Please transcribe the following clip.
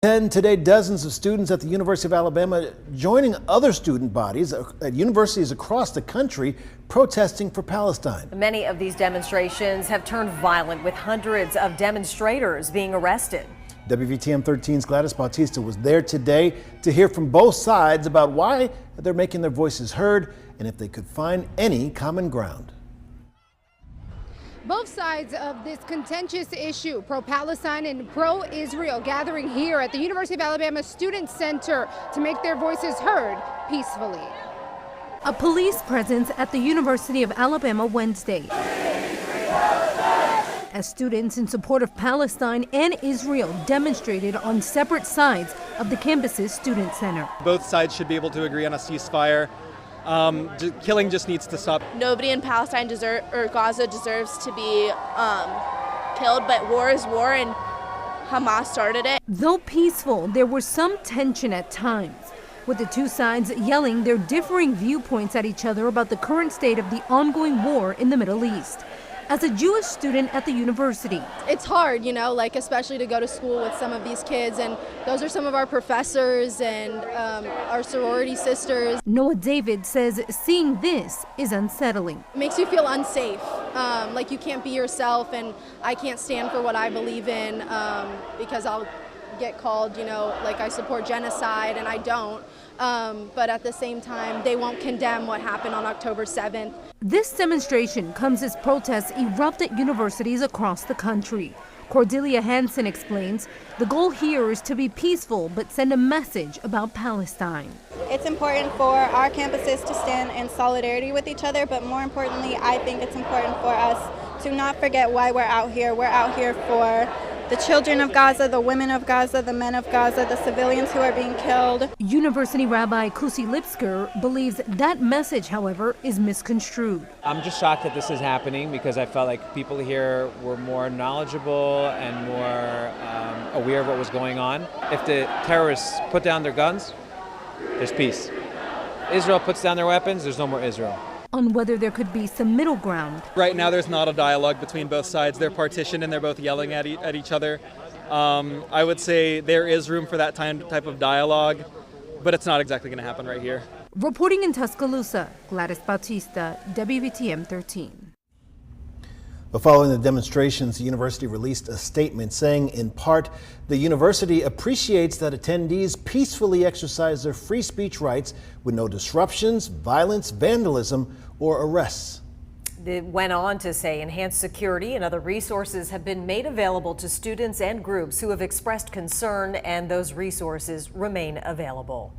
10 today, dozens of students at the University of Alabama joining other student bodies at universities across the country protesting for Palestine. Many of these demonstrations have turned violent, with hundreds of demonstrators being arrested. WVTM 13's Gladys Bautista was there today to hear from both sides about why they're making their voices heard and if they could find any common ground. Both sides of this contentious issue, pro-Palestine and pro-Israel, gathering here at the University of Alabama Student Center to make their voices heard peacefully. A police presence at the University of Alabama Wednesday, as students in support of Palestine and Israel demonstrated on separate sides of the campus's Student Center. Both sides should be able to agree on a ceasefire. Killing just needs to stop. Nobody in Palestine or Gaza deserves to be killed, but war is war, and Hamas started it. Though peaceful, there was some tension at times, with the two sides yelling their differing viewpoints at each other about the current state of the ongoing war in the Middle East. As a Jewish student at the university, it's hard, especially to go to school with some of these kids, and those are some of our professors and our sorority sisters. Noah David says seeing this is unsettling. It makes you feel unsafe, like you can't be yourself, and I can't stand for what I believe in because I'll get called, like I support genocide, and I don't. But at the same time, they won't condemn what happened on October 7th. This demonstration comes as protests erupt at universities across the country. Cordelia Hansen explains the goal here is to be peaceful but send a message about Palestine. It's important for our campuses to stand in solidarity with each other, but more importantly, I think it's important for us to not forget why we're out here. We're out here for the children of Gaza, the women of Gaza, the men of Gaza, the civilians who are being killed. University Rabbi Kusi Lipsker believes that message, however, is misconstrued. I'm just shocked that this is happening because I felt like people here were more knowledgeable and more aware of what was going on. If the terrorists put down their guns, there's peace. Israel puts down their weapons, there's no more Israel. On whether there could be some middle ground. Right now there's not a dialogue between both sides. They're partitioned and they're both yelling at each other. I would say there is room for that type of dialogue, but it's not exactly going to happen right here. Reporting in Tuscaloosa, Gladys Bautista, WVTM 13. But following the demonstrations, the university released a statement saying, in part, the university appreciates that attendees peacefully exercise their free speech rights with no disruptions, violence, vandalism, or arrests. It went on to say enhanced security and other resources have been made available to students and groups who have expressed concern, and those resources remain available.